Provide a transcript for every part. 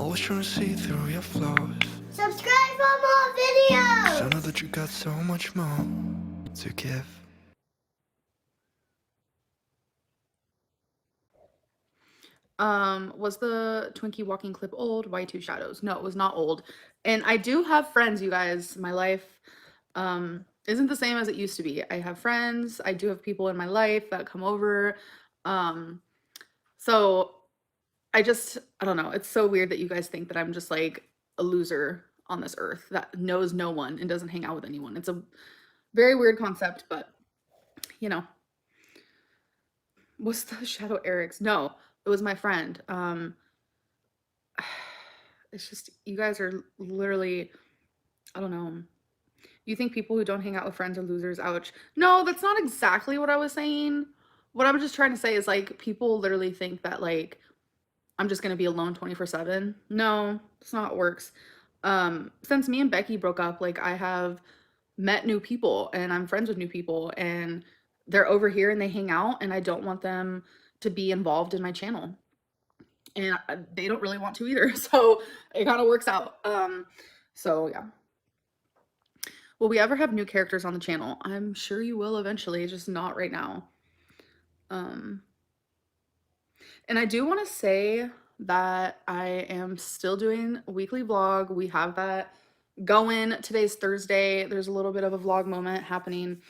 always trying to see through your flaws. Subscribe for more videos! 'Cause I know that you got so much more to give. Was the Twinkie walking clip old? Why two shadows? No, it was not old. And I do have friends, you guys. My life isn't the same as it used to be. I have friends. I do have people in my life that come over. So I don't know. It's so weird that you guys think that I'm just like a loser on this earth that knows no one and doesn't hang out with anyone. It's a very weird concept, but you know. Was the shadow Eric's? No, it was my friend. It's just, you guys are literally, I don't know. You think people who don't hang out with friends are losers? Ouch. No, that's not exactly what I was saying. What I was just trying to say is like, people literally think that like, I'm just gonna be alone 24/7. No, that's not how it works. Since me and Becky broke up, like I have met new people and I'm friends with new people and they're over here and they hang out and I don't want them to be involved in my channel. And they don't really want to either. So it kind of works out. So yeah. Will we ever have new characters on the channel? I'm sure you will eventually, just not right now. And I do want to say that I am still doing a weekly vlog. We have that going. Today's Thursday. There's a little bit of a vlog moment happening.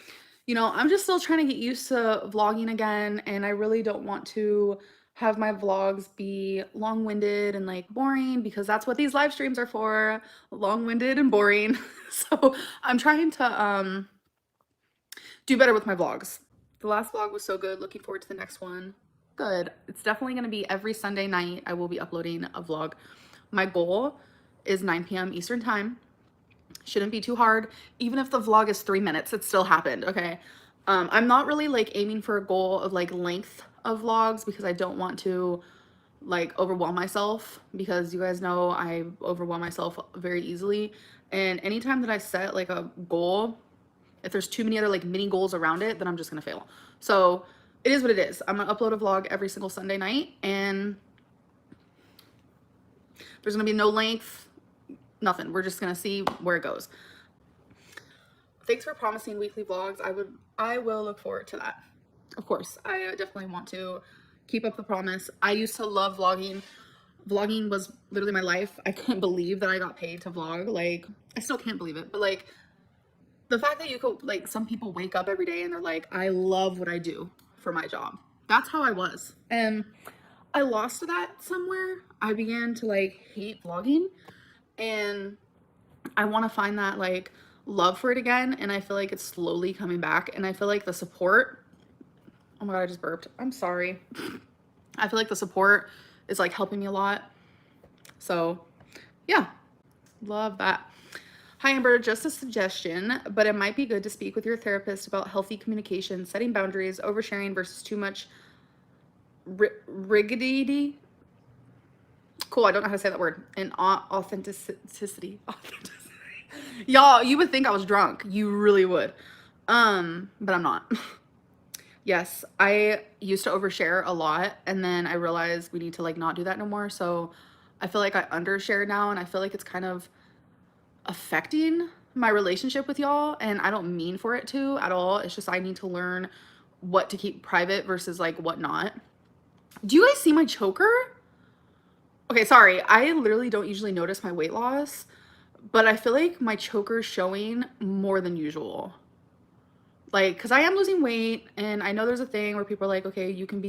You know, I'm just still trying to get used to vlogging again, and I really don't want to have my vlogs be long-winded and like boring, because that's what these live streams are for, long-winded and boring. So I'm trying to do better with my vlogs. The last vlog was so good. Looking forward to the next one. Good. It's definitely going to be every Sunday night. I will be uploading a vlog. My goal is 9 p.m. Eastern time. Shouldn't be too hard. Even if the vlog is 3 minutes, it still happened. Okay. I'm not really like aiming for a goal of like length of vlogs because I don't want to like overwhelm myself, because you guys know I overwhelm myself very easily. And anytime that I set like a goal, if there's too many other like mini goals around it, then I'm just gonna fail. So it is what it is. I'm gonna upload a vlog every single Sunday night, and there's gonna be no length, nothing. We're just gonna see where it goes. Thanks for promising weekly vlogs. I will look forward to that. Of course, I definitely want to keep up the promise. I used to love vlogging. Vlogging was literally my life. I couldn't believe that I got paid to vlog. Like, I still can't believe it, but like the fact that you could, like, some people wake up every day and they're like, I love what I do for my job. That's how I was. And I lost that somewhere. I began to like hate vlogging, and I want to find that like love for it again. And I feel like it's slowly coming back. And I feel like the support, oh my God, I just burped. I'm sorry. I feel like the support is like helping me a lot. So yeah, love that. Hi Amber, just a suggestion, but it might be good to speak with your therapist about healthy communication, setting boundaries, oversharing versus too much rigidity. Cool, I don't know how to say that word. And authenticity. Y'all, you would think I was drunk. You really would. But I'm not. Yes, I used to overshare a lot, and then I realized we need to like not do that no more. So I feel like I undershare now, and I feel like it's kind of affecting my relationship with y'all, and I don't mean for it to at all. It's just I need to learn what to keep private versus like what not. Do you guys see my choker? Okay, sorry. I literally don't usually notice my weight loss, but I feel like my choker's showing more than usual. Like, because I am losing weight, and I know there's a thing where people are like, okay, you can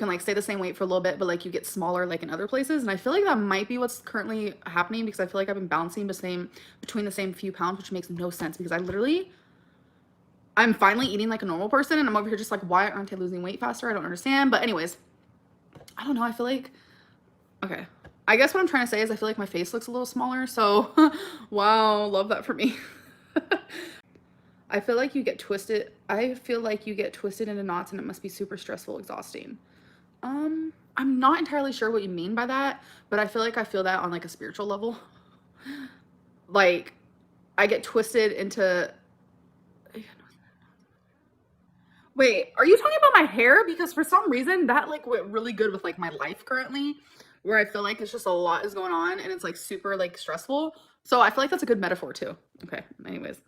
like stay the same weight for a little bit, but like you get smaller like in other places. And I feel like that might be what's currently happening, because I feel like I've been bouncing between the same few pounds, which makes no sense, because I'm finally eating like a normal person, and I'm over here just like, why aren't I losing weight faster? I don't understand. But anyways, I don't know. I feel like, okay, I guess what I'm trying to say is I feel like my face looks a little smaller. So wow, love that for me. I feel like you get twisted into knots, and it must be super stressful, exhausting. I'm not entirely sure what you mean by that, but I feel like I feel that on like a spiritual level. Like I get twisted into, wait, are you talking about my hair? Because for some reason that like went really good with like my life currently. where I feel like it's just a lot is going on and it's like super like stressful. So I feel like that's a good metaphor too. Okay, anyways.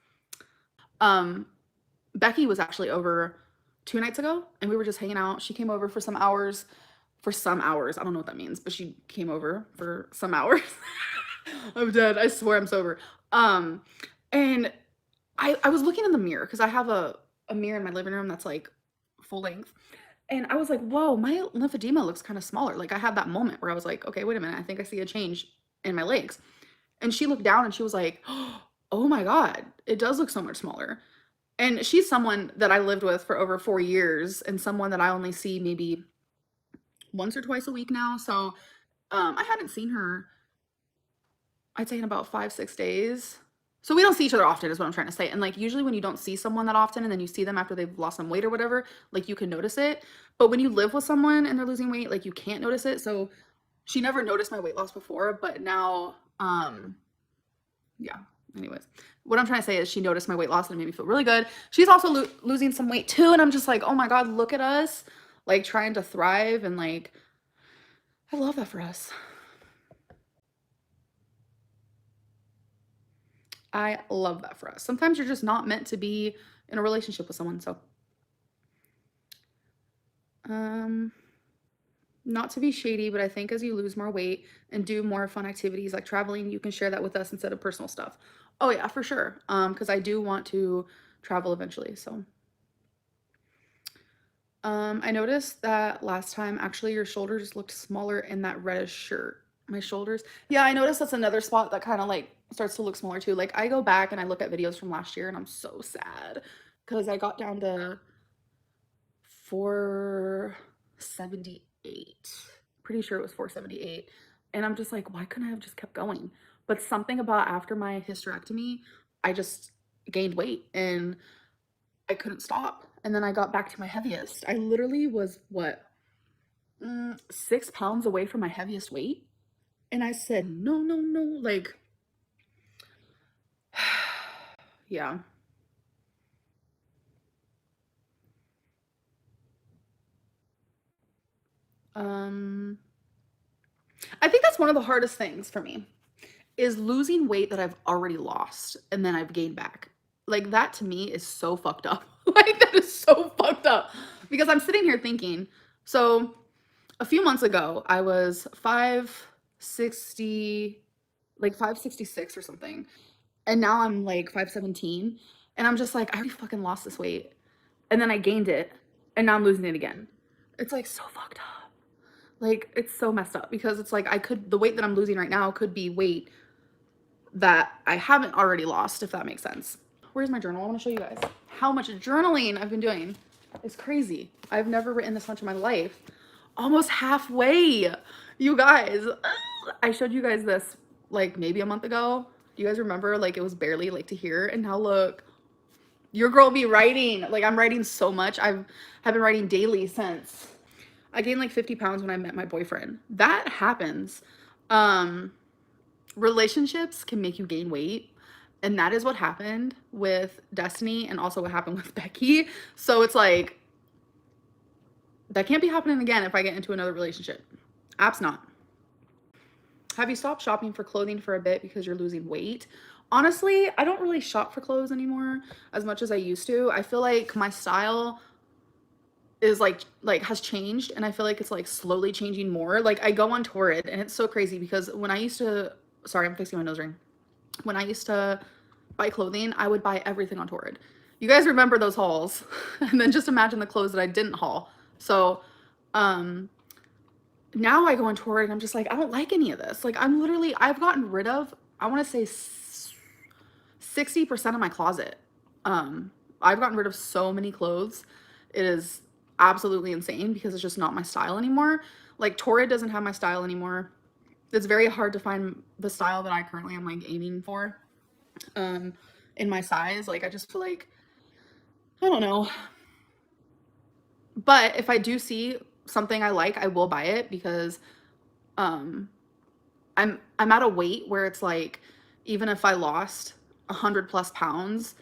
Becky was actually over 2 nights ago and we were just hanging out. She came over for some hours. For some hours. I don't know what that means, but she came over for some hours. I'm dead. I swear I'm sober. And I was looking in the mirror because I have a mirror in my living room that's like full length. And I was like, whoa, my lymphedema looks kind of smaller. Like I had that moment where I was like, okay, wait a minute. I think I see a change in my legs. And she looked down and she was like, oh my God, it does look so much smaller. And she's someone that I lived with for over 4 years and someone that I only see maybe once or twice a week now. So I hadn't seen her, I'd say in about 5-6 days. So we don't see each other often is what I'm trying to say. And like usually when you don't see someone that often and then you see them after they've lost some weight or whatever, like you can notice it. But when you live with someone and they're losing weight, like you can't notice it. So she never noticed my weight loss before, but now, yeah, anyways, what I'm trying to say is she noticed my weight loss and it made me feel really good. She's also losing some weight too. And I'm just like, oh my God, look at us, like trying to thrive. And like, I love that for us. I love that for us. Sometimes you're just not meant to be in a relationship with someone. So, not to be shady, but I think as you lose more weight and do more fun activities like traveling, you can share that with us instead of personal stuff. Oh yeah, for sure. Because I do want to travel eventually. So, I noticed that last time actually your shoulders looked smaller in that reddish shirt. My shoulders. Yeah, I noticed that's another spot that kind of like starts to look smaller too. Like I go back and I look at videos from last year and I'm so sad because I got down to 478. Pretty sure it was 478. And I'm just like, why couldn't I have just kept going? But something about after my hysterectomy, I just gained weight and I couldn't stop. And then I got back to my heaviest. I literally was what, 6 pounds away from my heaviest weight. And I said, no, no, no, like, yeah. I think that's one of the hardest things for me is losing weight that I've already lost and then I've gained back. Like that to me is so fucked up. Like that is so fucked up because I'm sitting here thinking, so a few months ago, I was 560, like 566 or something. And now I'm like 517. And I'm just like, I already fucking lost this weight. And then I gained it. And now I'm losing it again. It's like so fucked up. Like it's so messed up because it's like the weight that I'm losing right now could be weight that I haven't already lost, if that makes sense. Where's my journal? I want to show you guys how much journaling I've been doing. It's crazy. I've never written this much in my life. Almost halfway, you guys. I showed you guys this like maybe a month ago. Do you guys remember? Like it was barely like to here, and now look, your girl be writing. Like I'm writing so much. Have been writing daily since. I gained like 50 pounds when I met my boyfriend. That happens. Relationships can make you gain weight. And that is what happened with Destiny and also what happened with Becky. So it's like, that can't be happening again if I get into another relationship. Apps not. Have you stopped shopping for clothing for a bit because you're losing weight? Honestly, I don't really shop for clothes anymore as much as I used to. I feel like my style is like has changed and I feel like it's like slowly changing more. Like I go on Torrid and it's so crazy because when I used to, sorry, I'm fixing my nose ring. When I used to buy clothing, I would buy everything on Torrid. You guys remember those hauls. And then just imagine the clothes that I didn't haul. So, now I go on Torrid and I'm just like, I don't like any of this. Like I've gotten rid of, I want to say 60% of my closet. I've gotten rid of so many clothes. It is absolutely insane because it's just not my style anymore. Like Torrid doesn't have my style anymore. It's very hard to find the style that I currently am like aiming for in my size. Like I just feel like, I don't know. But if I do see something I like, I will buy it because I'm at a weight where it's like even if I lost 100+ pounds,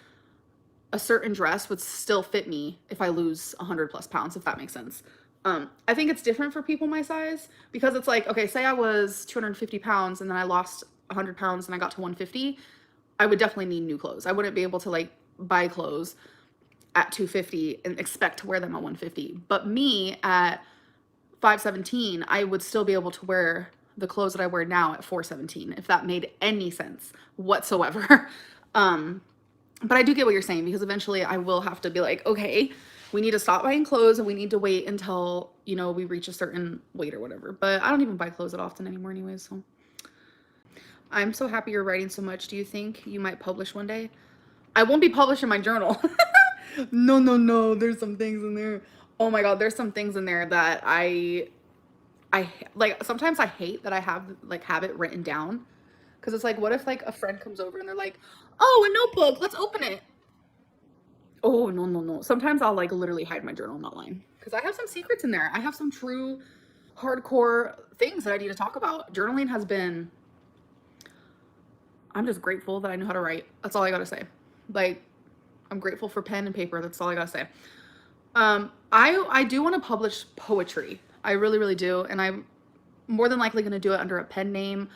a certain dress would still fit me if I lose 100+ pounds, if that makes sense. I think it's different for people my size because it's like, okay, say I was 250 pounds and then I lost 100 pounds and I got to 150. I would definitely need new clothes. I wouldn't be able to like buy clothes at 250 and expect to wear them at 150. But me at 5'17", I would still be able to wear the clothes that I wear now at 4'17", if that made any sense whatsoever. But I do get what you're saying, because eventually I will have to be like, okay, we need to stop buying clothes and we need to wait until, you know, we reach a certain weight or whatever. But I don't even buy clothes that often anymore anyways, so. I'm so happy you're writing so much. Do you think you might publish one day? I won't be publishing my journal. No, there's some things in there. Oh my God, there's some things in there that I like, sometimes I hate that I have it written down. Cause it's like, what if like a friend comes over and they're like, oh, a notebook, let's open it. Oh, no. Sometimes I'll like literally hide my journal, I'm not lying. Cause I have some secrets in there. I have some true hardcore things that I need to talk about. Journaling has been, I'm just grateful that I know how to write. That's all I gotta say. Like, I'm grateful for pen and paper. That's all I gotta say. I do want to publish poetry. I really do. And I'm more than likely going to do it under a pen name,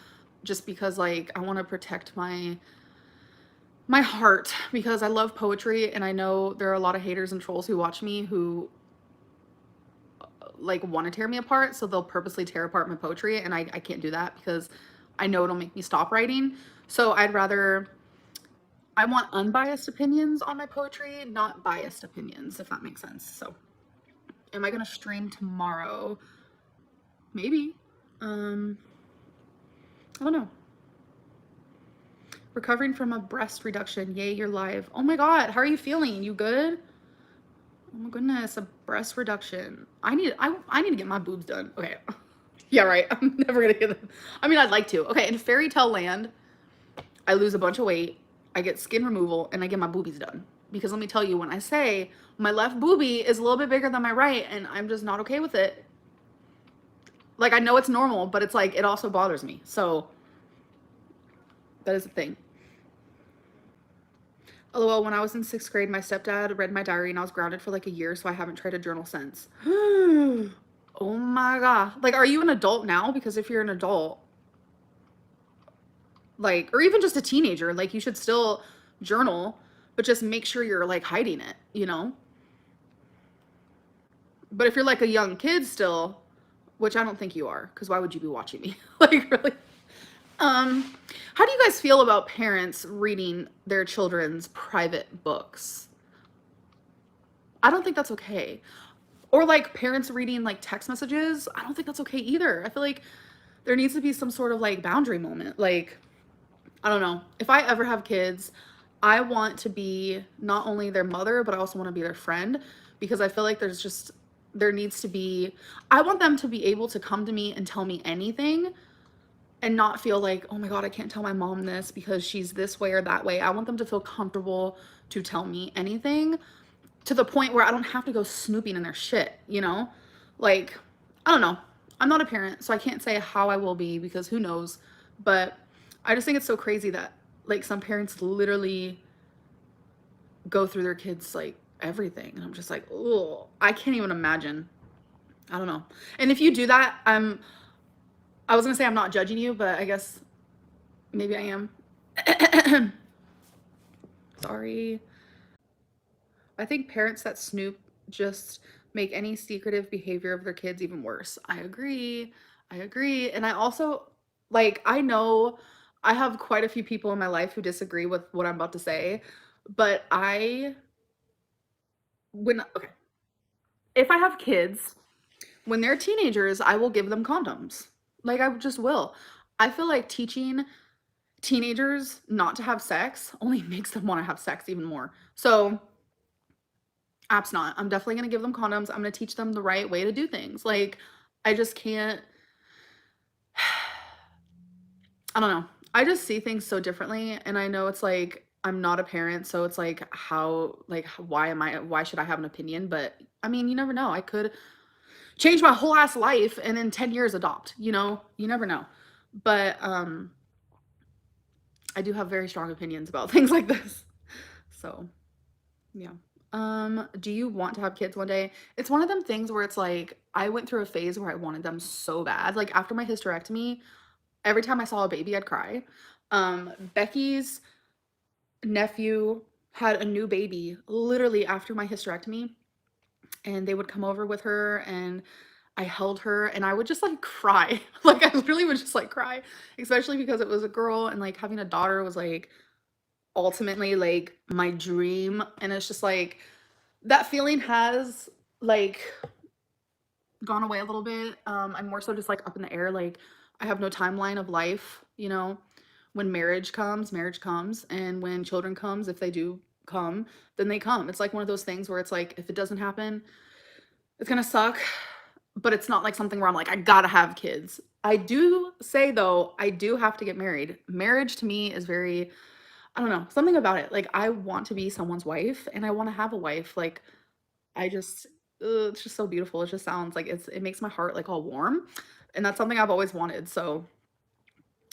just because like I want to protect my heart, because I love poetry and I know there are a lot of haters and trolls who watch me who like want to tear me apart, so they'll purposely tear apart my poetry, and I can't do that because I know it'll make me stop writing. So I want unbiased opinions on my poetry, not biased opinions, if that makes sense. So am I gonna stream tomorrow? Maybe. I don't know. Recovering from a breast reduction. Yay, you're live. Oh my God, how are you feeling? You good? Oh my goodness, a breast reduction. I need to get my boobs done. Okay. Yeah, right. I'm never gonna get them. I mean, I'd like to. Okay, in fairy tale land, I lose a bunch of weight, I get skin removal, and I get my boobies done. Because let me tell you, when I say my left boobie is a little bit bigger than my right, and I'm just not okay with it. Like, I know it's normal, but it's like, it also bothers me. So that is the thing. LOL, when I was in 6th grade, my stepdad read my diary and I was grounded for like a year, so I haven't tried a journal since. Oh my God. Like, are you an adult now? Because if you're an adult, like, or even just a teenager, like, you should still journal, but just make sure you're like hiding it, you know? But if you're like a young kid still, which I don't think you are, because why would you be watching me? Like, really? How do you guys feel about parents reading their children's private books? I don't think that's okay. Or like parents reading like text messages. I don't think that's okay either. I feel like there needs to be some sort of like boundary moment. Like, I don't know. If I ever have kids, I want to be not only their mother, but I also want to be their friend, because I feel like there needs to be, I want them to be able to come to me and tell me anything and not feel like, oh my God, I can't tell my mom this because she's this way or that way. I want them to feel comfortable to tell me anything, to the point where I don't have to go snooping in their shit, you know? Like, I don't know. I'm not a parent, so I can't say how I will be, because who knows? But I just think it's so crazy that like some parents literally go through their kids like everything. And I'm just like, oh, I can't even imagine. I don't know. And if you do that, I was gonna say I'm not judging you, but I guess maybe I am. Sorry. I think parents that snoop just make any secretive behavior of their kids even worse. I agree. And I also, like, I know I have quite a few people in my life who disagree with what I'm about to say, but okay, if I have kids, when they're teenagers, I will give them condoms. Like, I just will. I feel like teaching teenagers not to have sex only makes them want to have sex even more. So, apps not. I'm definitely going to give them condoms. I'm going to teach them the right way to do things. Like, I just can't. I don't know. I just see things so differently. And I know it's like, I'm not a parent. So it's like, why should I have an opinion? But I mean, you never know. I could change my whole ass life and in 10 years adopt, you know? You never know. But I do have very strong opinions about things like this. So, yeah. Do you want to have kids one day? It's one of them things where it's like I went through a phase where I wanted them so bad. Like after my hysterectomy, every time I saw a baby, I'd cry. Becky's nephew had a new baby literally after my hysterectomy, and they would come over with her and I held her and I would just like cry. Like I literally would just like cry, especially because it was a girl and like having a daughter was like ultimately like my dream. And it's just like that feeling has like gone away a little bit. I'm more so just like up in the air. Like I have no timeline of life, you know. When marriage comes, and when children comes, if they do come, then they come. It's like one of those things where it's like if it doesn't happen, it's gonna suck, but it's not like something where I'm like I gotta have kids. I do say though, I do have to get married. Marriage to me is very, I don't know, something about it. Like I want to be someone's wife and I want to have a wife. Like I just it's just so beautiful. It just sounds like it makes my heart like all warm. And that's something I've always wanted. So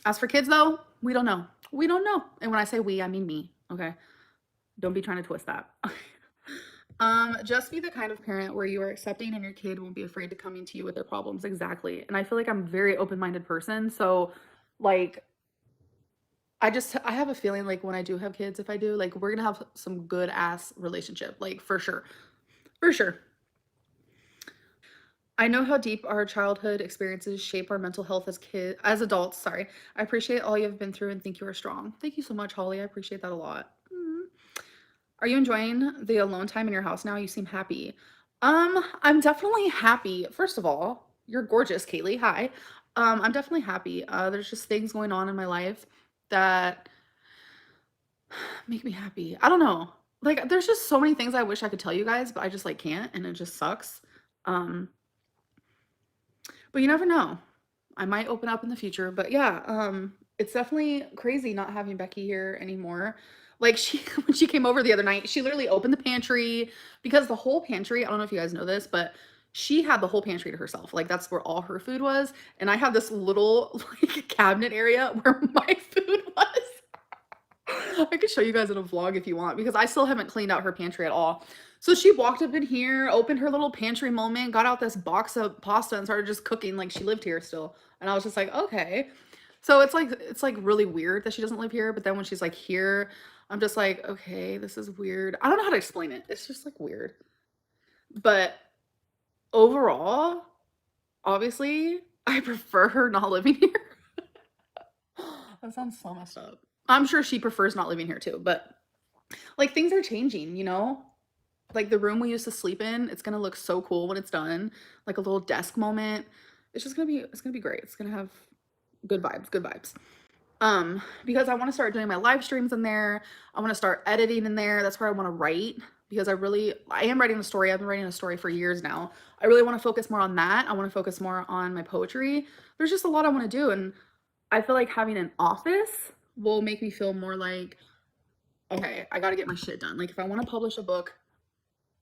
as for kids though, we don't know. We don't know. And when I say we, I mean me. Okay. Don't be trying to twist that. Just be the kind of parent where you are accepting and your kid won't be afraid to coming to you with their problems. Exactly. And I feel like I'm a very open-minded person. So like I have a feeling like when I do have kids, if I do, like we're gonna have some good ass relationship. Like for sure. For sure. I know how deep our childhood experiences shape our mental health as adults. Sorry. I appreciate all you've been through and think you are strong. Thank you so much, Holly. I appreciate that a lot. Are you enjoying the alone time in your house now? You seem happy. I'm definitely happy. First of all, you're gorgeous, Kaylee. Hi. I'm definitely happy. There's just things going on in my life that make me happy. I don't know. Like there's just so many things I wish I could tell you guys, but I just like can't and it just sucks. Um, but you never know. I might open up in the future, but yeah, it's definitely crazy not having Becky here anymore. Like she when she came over the other night, she literally opened the pantry because the whole pantry, I don't know if you guys know this, but she had the whole pantry to herself. Like that's where all her food was, and I have this little like cabinet area where my food was. I could show you guys in a vlog if you want because I still haven't cleaned out her pantry at all. So she walked up in here, opened her little pantry moment, got out this box of pasta and started just cooking like she lived here still. And I was just like, okay. So it's like really weird that she doesn't live here, but then when she's like here, I'm just like, okay, this is weird. I don't know how to explain it. It's just like weird. But overall, obviously, I prefer her not living here. That sounds so messed up. I'm sure she prefers not living here too, but like things are changing, you know? Like the room we used to sleep in, it's gonna look so cool when it's done. Like a little desk moment. It's gonna be great. It's gonna have good vibes, good vibes. Because I want to start doing my live streams in there. I want to start editing in there. That's where I want to write because I am writing a story. I've been writing a story for years now. I really want to focus more on that. I want to focus more on my poetry. There's just a lot I want to do, and I feel like having an office will make me feel more like, okay, I got to get my shit done. Like if I want to publish a book,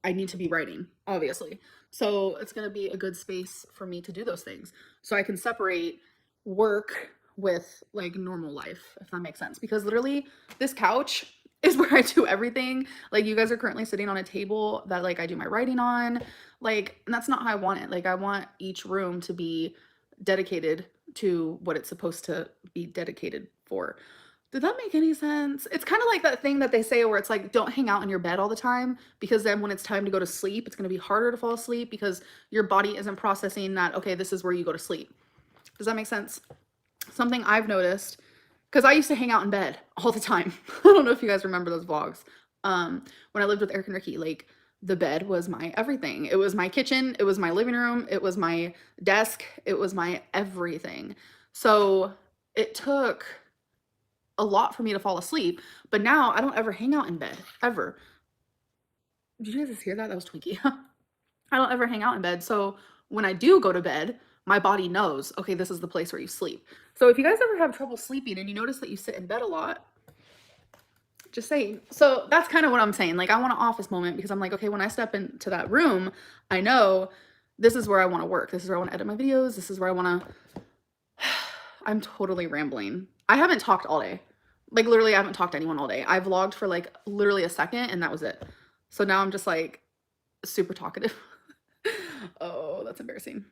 I need to be writing, obviously. So it's going to be a good space for me to do those things. So I can separate work with like normal life, if that makes sense. Because literally this couch is where I do everything. Like you guys are currently sitting on a table that like I do my writing on. Like, and that's not how I want it. Like I want each room to be dedicated to what it's supposed to be dedicated for. Did that make any sense? It's kind of like that thing that they say where it's like, don't hang out in your bed all the time because then when it's time to go to sleep, it's going to be harder to fall asleep because your body isn't processing that, okay, this is where you go to sleep. Does that make sense? Something I've noticed, because I used to hang out in bed all the time. I don't know if you guys remember those vlogs. When I lived with Eric and Ricky, like the bed was my everything. It was my kitchen. It was my living room. It was my desk. It was my everything. So it took a lot for me to fall asleep, but now I don't ever hang out in bed, ever. Did you guys just hear that? That was Twinkie. I don't ever hang out in bed. So when I do go to bed, my body knows, okay, this is the place where you sleep. So if you guys ever have trouble sleeping and you notice that you sit in bed a lot, just saying. So that's kind of what I'm saying. Like I want an office moment because I'm like, okay, when I step into that room, I know this is where I want to work. This is where I want to edit my videos. This is where I want to, I'm totally rambling. I haven't talked all day. Like literally I haven't talked to anyone all day. I vlogged for like literally a second and that was it. So now I'm just like super talkative. Oh, that's embarrassing.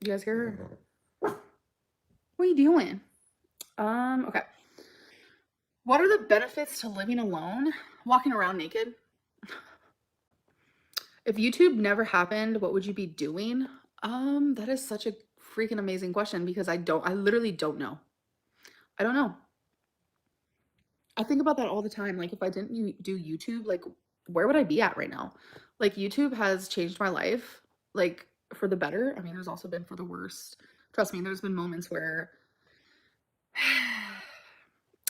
You guys hear her? What are you doing? Okay. What are the benefits to living alone? Walking around naked. If YouTube never happened, what would you be doing? That is such a freaking amazing question because I literally don't know. I don't know. I think about that all the time. Like if I didn't do YouTube, like where would I be at right now? Like YouTube has changed my life, like for the better. I mean, there's also been for the worst. Trust me, there's been moments where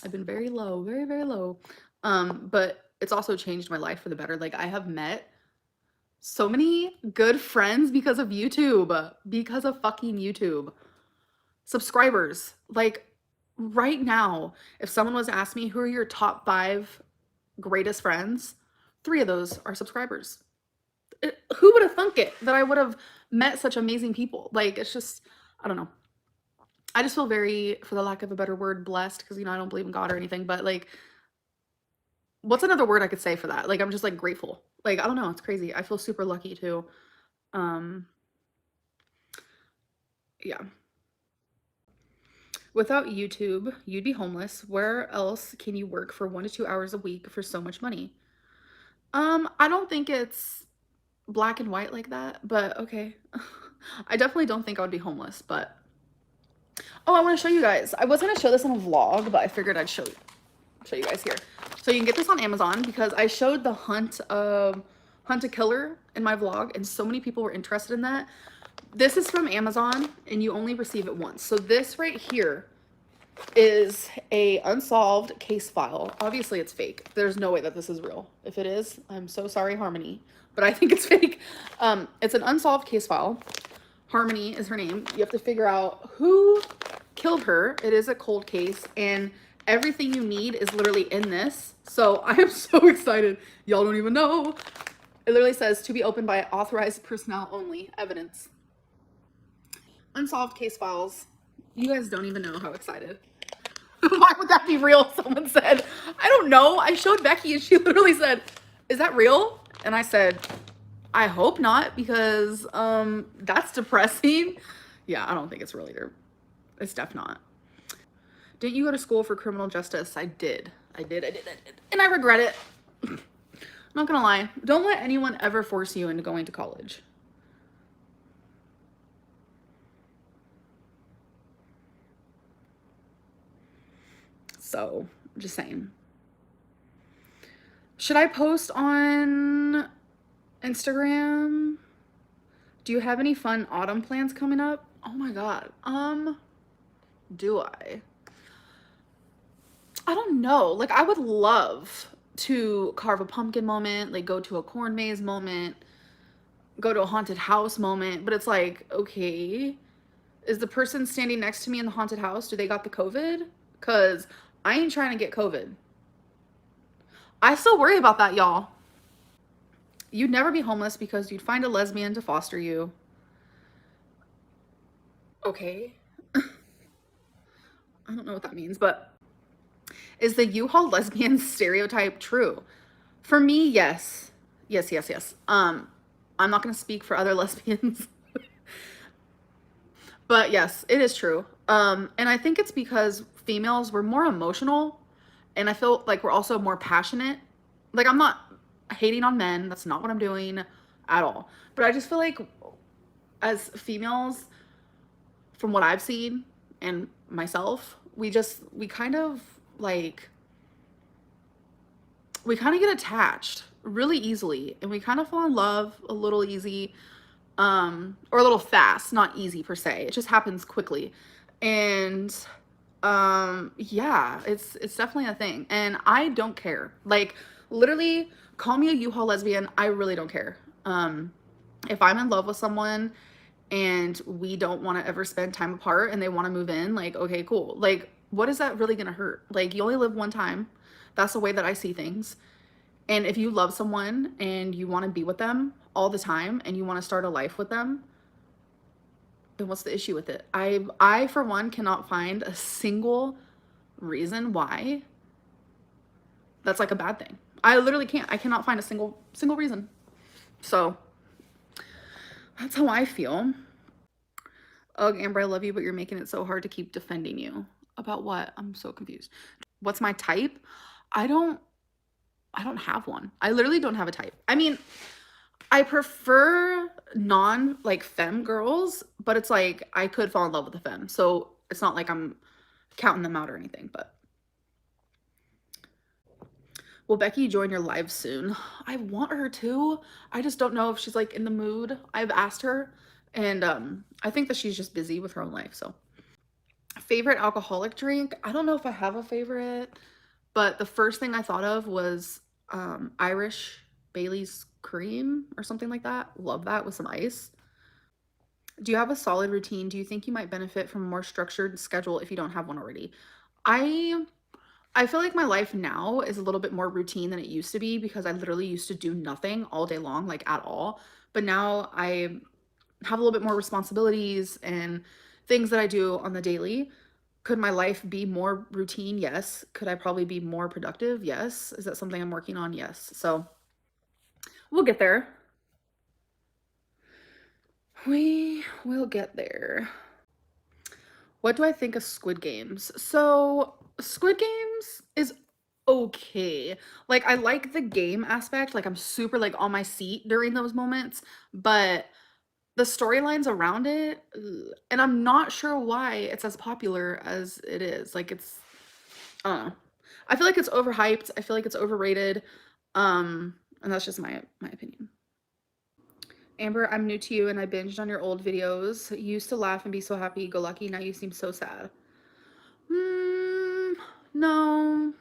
I've been very low, very, very low. But it's also changed my life for the better. Like I have met so many good friends because of YouTube, because of fucking YouTube. Subscribers. Like right now, if someone was to ask me who are your top 5 greatest friends, 3 of those are subscribers. Who would have thunk it that I would have met such amazing people? Like it's just, I don't know. I just feel very, for the lack of a better word, blessed because, you know, I don't believe in God or anything, but like, what's another word I could say for that? Like, I'm just like grateful. Like, I don't know. It's crazy. I feel super lucky too. Yeah. Without YouTube, you'd be homeless. Where else can you work for 1 to 2 hours a week for so much money? I don't think it's black and white like that, but okay. I definitely don't think I would be homeless, but oh, I want to show you guys. I was gonna show this in a vlog, but I figured I'd show you guys here. So you can get this on Amazon because I showed the hunt a killer in my vlog, and so many people were interested in that. This is from Amazon, and you only receive it once. So this right here is a unsolved case file. Obviously it's fake. There's no way that this is real. If it is, I'm so sorry, Harmony, but I think it's fake. It's an unsolved case file. Harmony is her name. You have to figure out who killed her. It is a cold case, and everything you need is literally in this. So I am so excited. Y'all don't even know. It literally says to be opened by authorized personnel only. Evidence. Unsolved case files. You guys don't even know how excited. Why would that be real? Someone said. I don't know. I showed Becky and she literally said, is that real? And I said, I hope not, because that's depressing. Yeah, I don't think it's real either. It's def not. Didn't you go to school for criminal justice? I did. I did. And I regret it. I'm not gonna lie. Don't let anyone ever force you into going to college. So, just saying. Should I post on Instagram? Do you have any fun autumn plans coming up? Oh my god. Do I? I don't know. Like I would love to carve a pumpkin moment, like go to a corn maze moment, go to a haunted house moment, but it's like, okay, is the person standing next to me in the haunted house, do they got the COVID? Cuz I ain't trying to get COVID. I still worry about that, y'all. You'd never be homeless because you'd find a lesbian to foster you. Okay. I don't know what that means, but is the U-Haul lesbian stereotype true? For me, yes. Yes. I'm not going to speak for other lesbians. But yes, it is true. And I think it's because females were more emotional, and I feel like we're also more passionate. Like I'm not hating on men. That's not what I'm doing at all. But I just feel like as females, from what I've seen and myself, we kind of get attached really easily, and we kind of fall in love a little easy, or a little fast, not easy per se. It just happens quickly. And yeah, it's definitely a thing. And I don't care. Like literally call me a U-Haul lesbian. I really don't care. If I'm in love with someone and we don't want to ever spend time apart and they want to move in, like, okay, cool. Like, what is that really gonna hurt? Like, you only live one time. That's the way that I see things. And if you love someone and you want to be with them all the time and you want to start a life with them, then what's the issue with it? I for one cannot find a single reason why that's like a bad thing. I literally can't. I cannot find a single reason. So that's how I feel. Ugh, Amber, I love you, but you're making it so hard to keep defending you. About what? I'm so confused. What's my type? I don't have one. I literally don't have a type. I mean, I prefer non like femme girls, but it's like I could fall in love with a femme. So it's not like I'm counting them out or anything, but will Becky join your live soon? I want her to. I just don't know if she's like in the mood. I've asked her, and I think that she's just busy with her own life. So favorite alcoholic drink? I don't know if I have a favorite, but the first thing I thought of was Irish Bailey's cream or something like that. Love that with some ice. Do you have a solid routine? Do you think you might benefit from a more structured schedule if you don't have one already? I feel like my life now is a little bit more routine than it used to be because I literally used to do nothing all day long, like at all. But now I have a little bit more responsibilities and things that I do on the daily. Could my life be more routine? Yes. Could I probably be more productive? Yes. Is that something I'm working on? Yes. So we'll get there. We will get there. What do I think of Squid Games? So Squid Games is okay. Like I like the game aspect. Like I'm super like on my seat during those moments, but the storylines around it, ugh, and I'm not sure why it's as popular as it is. Like it's, I don't know. I feel like it's overhyped. I feel like it's overrated. And that's just my opinion. Amber, I'm new to you and I binged on your old videos. You used to laugh and be so happy go lucky. Now you seem so sad. No.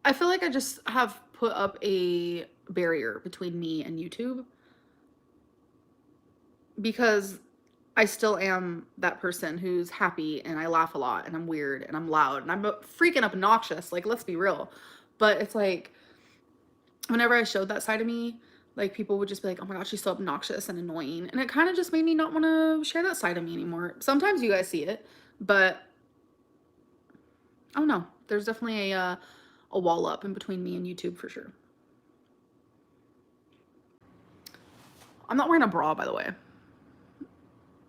I feel like I just have put up a barrier between me and YouTube because I still am that person who's happy and I laugh a lot and I'm weird and I'm loud and I'm freaking obnoxious. Like, let's be real. But it's like, whenever I showed that side of me, like people would just be like, oh my god, she's so obnoxious and annoying. And it kind of just made me not want to share that side of me anymore. Sometimes you guys see it, but I don't know. There's definitely a wall up in between me and YouTube for sure. I'm not wearing a bra, by the way.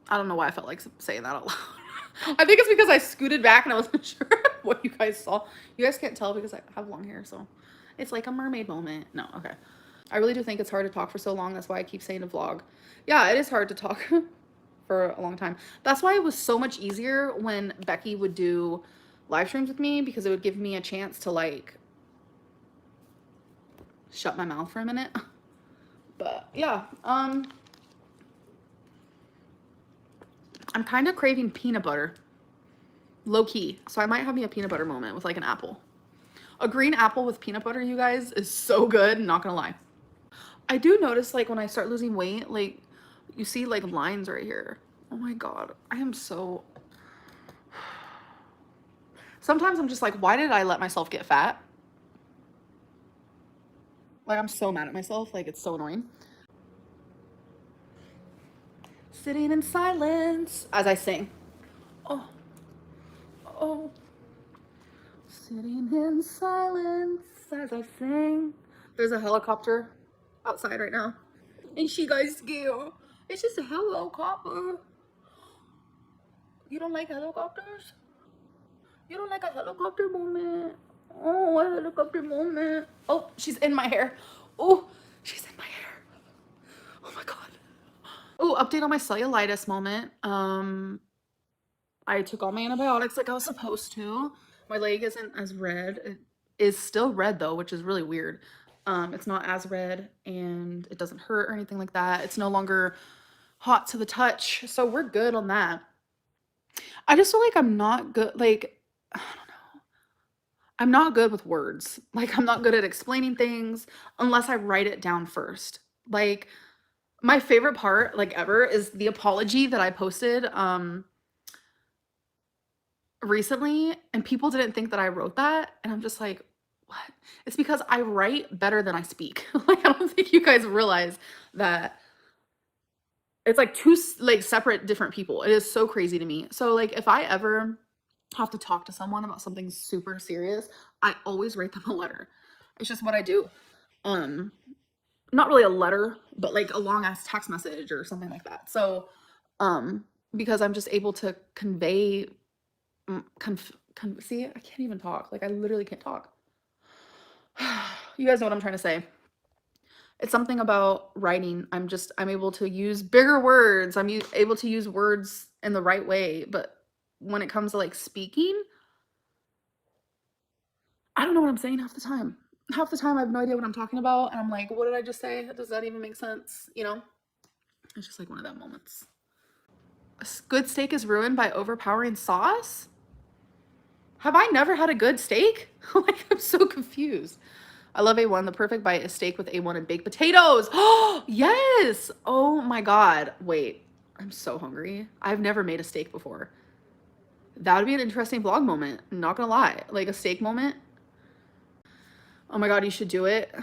I don't know why I felt like saying that out loud. I think it's because I scooted back and I wasn't sure what you guys saw. You guys can't tell because I have long hair, so it's like a mermaid moment. No, okay. I really do think it's hard to talk for so long. That's why I keep saying to vlog. Yeah, it is hard to talk for a long time. That's why it was so much easier when Becky would do live streams with me because it would give me a chance to like shut my mouth for a minute. But yeah, I'm kind of craving peanut butter, low key. So I might have me a peanut butter moment with like an apple. A green apple with peanut butter, you guys, is so good, not gonna lie. I do notice like when I start losing weight, like you see like lines right here. Oh my god, I am so... Sometimes I'm just like, why did I let myself get fat? Like I'm so mad at myself, like it's so annoying. Sitting in silence as I sing. Oh, oh. Sitting in silence as I sing. There's a helicopter outside right now. And she got scared. It's just a helicopter. You don't like helicopters? You don't like a helicopter moment? Oh, a helicopter moment. Oh, she's in my hair. Oh, she's in my hair. Oh my god. Oh, update on my cellulitis moment. I took all my antibiotics like I was supposed to. My leg isn't as red. It is still red though, which is really weird. It's not as red and it doesn't hurt or anything like that. It's no longer hot to the touch. So we're good on that. I just feel like I'm not good. Like, I don't know. I'm not good with words. Like, I'm not good at explaining things unless I write it down first. Like, my favorite part, like ever, is the apology that I posted recently, and people didn't think that I wrote that, and I'm just like, what? It's because I write better than I speak. Like, I don't think you guys realize that it's like two like separate different people. It is so crazy to me. So like if I ever have to talk to someone about something super serious, I always write them a letter. It's just what I do. Not really a letter, but like a long ass text message or something like that. So, because I'm just able to convey, see, I can't even talk. Like I literally can't talk. You guys know what I'm trying to say. It's something about writing. I'm able to use bigger words. I'm able to use words in the right way. But when it comes to like speaking, I don't know what I'm saying half the time. Half the time I have no idea what I'm talking about. And I'm like, what did I just say? Does that even make sense? You know, it's just like one of them moments. A good steak is ruined by overpowering sauce? Have I never had a good steak? Like, I'm so confused. I love A1. The perfect bite is steak with A1 and baked potatoes. Oh, yes. Oh my God. Wait, I'm so hungry. I've never made a steak before. That would be an interesting vlog moment. I'm not gonna lie. Like a steak moment. Oh my God, you should do it.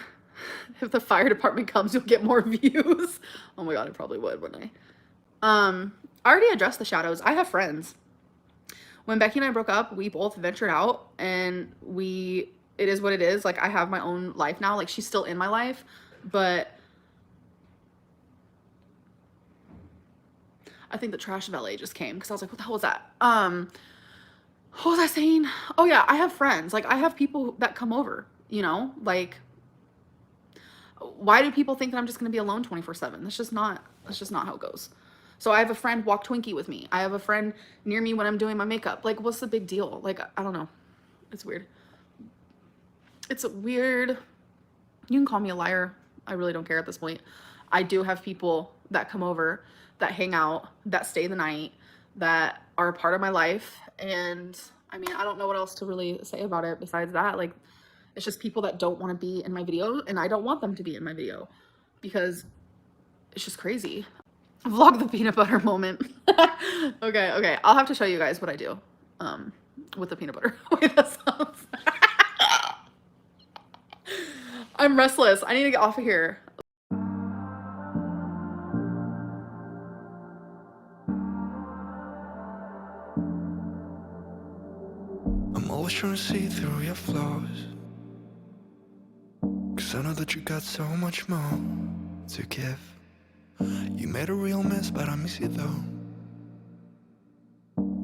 If the fire department comes, you'll get more views. Oh my God, I probably would, wouldn't I? I already addressed the shadows. I have friends. When Becky and I broke up, we both ventured out and it is what it is. Like I have my own life now. Like she's still in my life, but I think the trash valet just came because I was like, what the hell was that? What was I saying? Oh yeah, I have friends. Like I have people that come over, you know, like why do people think that I'm just going to be alone 24/7? That's just not how it goes. So I have a friend walk Twinkie with me. I have a friend near me when I'm doing my makeup. Like what's the big deal? Like, I don't know. It's weird. It's weird. You can call me a liar. I really don't care at this point. I do have people that come over, that hang out, that stay the night, that are a part of my life. And I mean, I don't know what else to really say about it besides that. Like, it's just people that don't want to be in my video, and I don't want them to be in my video because it's just crazy. Vlog the peanut butter moment. Okay. I'll have to show you guys what I do with the peanut butter. Wait, that sounds... I'm restless. I need to get off of here. I'm always trying to see through your flaws, 'cause I know that you got so much more to give. You made a real mess, but I miss you though,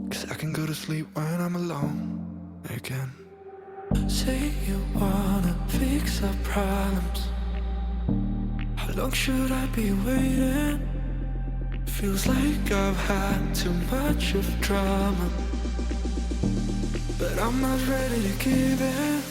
'cause I can go to sleep when I'm alone again. Say you wanna fix our problems. How long should I be waiting? Feels like I've had too much of drama, but I'm not ready to give in.